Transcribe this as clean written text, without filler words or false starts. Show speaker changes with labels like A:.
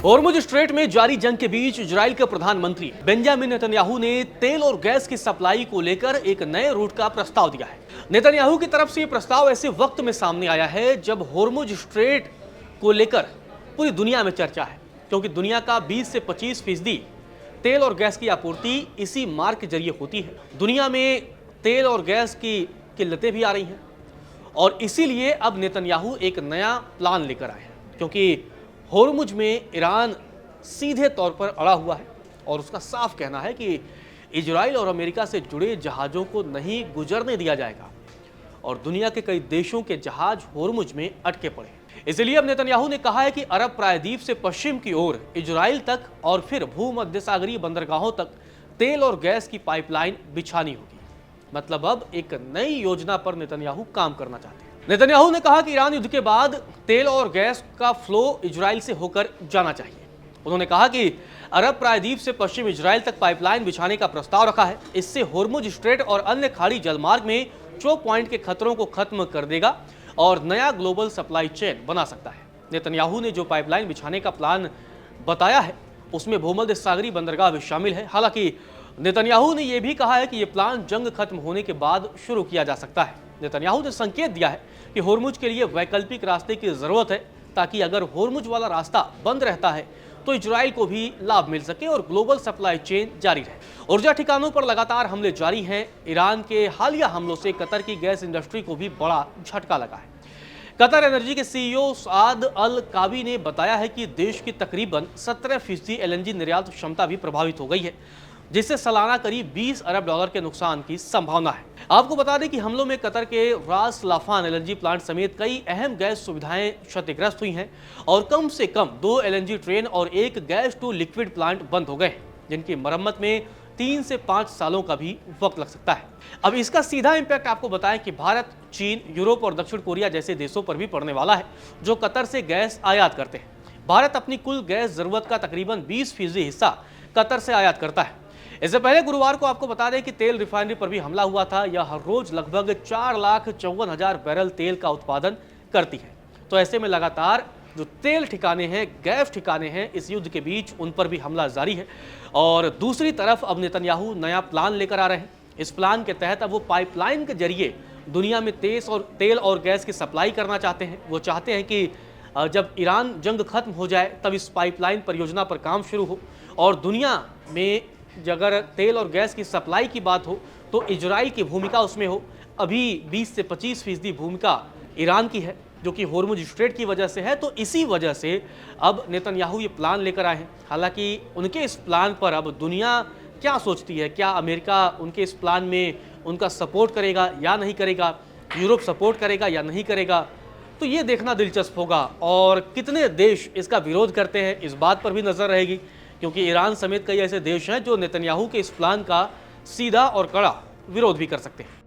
A: Hormuz strait में जारी जंग के बीच इजराइल के प्रधानमंत्री बेंजामिन नेतन्याहू ने तेल और गैस की सप्लाई को लेकर एक नए रूट का प्रस्ताव दिया है। नेतन्याहू की तरफ से यह प्रस्ताव ऐसे वक्त में सामने आया है जब होर्मुज स्ट्रेट को लेकर पूरी दुनिया में चर्चा है, क्योंकि दुनिया का 20 से 25% तेल और गैस की आपूर्ति इसी मार्ग के जरिए होती है। दुनिया में तेल और गैस की किल्लतें भी आ रही हैं और इसीलिए अब नेतन्याहू एक नया प्लान लेकर आए हैं, क्योंकि होर्मुज में ईरान सीधे तौर पर अड़ा हुआ है और उसका साफ कहना है कि इजराइल और अमेरिका से जुड़े जहाज़ों को नहीं गुजरने दिया जाएगा और दुनिया के कई देशों के जहाज होर्मुज में अटके पड़े हैं। इसलिए अब नेतन्याहू ने कहा है कि अरब प्रायद्वीप से पश्चिम की ओर इजराइल तक और फिर भूमध्य सागरीय बंदरगाहों तक तेल और गैस की पाइपलाइन बिछानी होगी। मतलब अब एक नई योजना पर नेतन्याहू काम करना चाहते हैं। नेतन्याहू ने कहा कि ईरान युद्ध के बाद तेल और गैस का फ्लो इजराइल से होकर जाना चाहिए। उन्होंने कहा कि अरब प्रायद्वीप से पश्चिम इजराइल तक पाइपलाइन बिछाने का प्रस्ताव रखा है। इससे होर्मुज स्ट्रेट और अन्य खाड़ी जलमार्ग में चोक पॉइंट के खतरों को खत्म कर देगा और नया ग्लोबल सप्लाई चेन बना सकता है। नेतन्याहू ने जो पाइपलाइन बिछाने का प्लान बताया है उसमें भूमध्य सागरीय बंदरगाह भी शामिल है। हालांकि नेतन्याहू ने यह भी कहा है कि यह प्लान जंग खत्म होने के बाद शुरू किया जा सकता है। नेतन्याहू ने संकेत दिया है कि होर्मुज के लिए वैकल्पिक रास्ते की जरूरत है, ताकि अगर होर्मुज वाला रास्ता बंद रहता है तो इजराइल को भी लाभ मिल सके और ग्लोबल सप्लाई चेन जारी रहे। ऊर्जा ठिकानों पर लगातार हमले जारी हैं। ईरान के हालिया हमलों से कतर की गैस इंडस्ट्री को भी बड़ा झटका लगा है। कतर एनर्जी के सीईओ साद अल काबी ने बताया है कि देश की तकरीबन 17% एलएनजी निर्यात क्षमता भी प्रभावित हो गई है, जिससे सालाना करीब $20 अरब के नुकसान की संभावना है। आपको बता दें कि हमलों में कतर के रास लाफान एलएनजी प्लांट समेत कई अहम गैस सुविधाएं क्षतिग्रस्त हुई हैं और कम से कम 2 एलएनजी ट्रेन और एक गैस टू लिक्विड प्लांट बंद हो गए, जिनकी मरम्मत में 3 से 5 सालों का भी वक्त लग सकता है। अब इसका सीधा इम्पैक्ट आपको बताएं कि भारत, चीन, यूरोप और दक्षिण कोरिया जैसे देशों पर भी पड़ने वाला है, जो कतर से गैस आयात करते हैं। भारत अपनी कुल गैस जरूरत का तकरीबन 20% हिस्सा कतर से आयात करता है। इससे पहले गुरुवार को आपको बता दें कि तेल रिफाइनरी पर भी हमला हुआ था। यह हर रोज लगभग 4,54,000 बैरल तेल का उत्पादन करती है। तो ऐसे में लगातार जो तेल ठिकाने हैं, गैस ठिकाने हैं, इस युद्ध के बीच उन पर भी हमला जारी है। और दूसरी तरफ अब नेतन्याहू नया प्लान लेकर आ रहे हैं। इस प्लान के तहत अब वो पाइपलाइन के जरिए दुनिया में तेल और गैस की सप्लाई करना चाहते हैं। वो चाहते हैं कि जब ईरान जंग खत्म हो जाए तब इस पाइपलाइन परियोजना पर काम शुरू हो और दुनिया में अगर तेल और गैस की सप्लाई की बात हो तो इजराइल की भूमिका उसमें हो। अभी 20 से 25% भूमिका ईरान की है, जो कि होर्मुज स्ट्रेट की वजह से है। तो इसी वजह से अब नेतन्याहू ये प्लान लेकर आए हैं। हालांकि उनके इस प्लान पर अब दुनिया क्या सोचती है, क्या अमेरिका उनके इस प्लान में उनका सपोर्ट करेगा या नहीं करेगा, यूरोप सपोर्ट करेगा या नहीं करेगा, तो ये देखना दिलचस्प होगा। और कितने देश इसका विरोध करते हैं इस बात पर भी नजर रहेगी, क्योंकि ईरान समेत कई ऐसे देश हैं जो नेतन्याहू के इस प्लान का सीधा और कड़ा विरोध भी कर सकते हैं।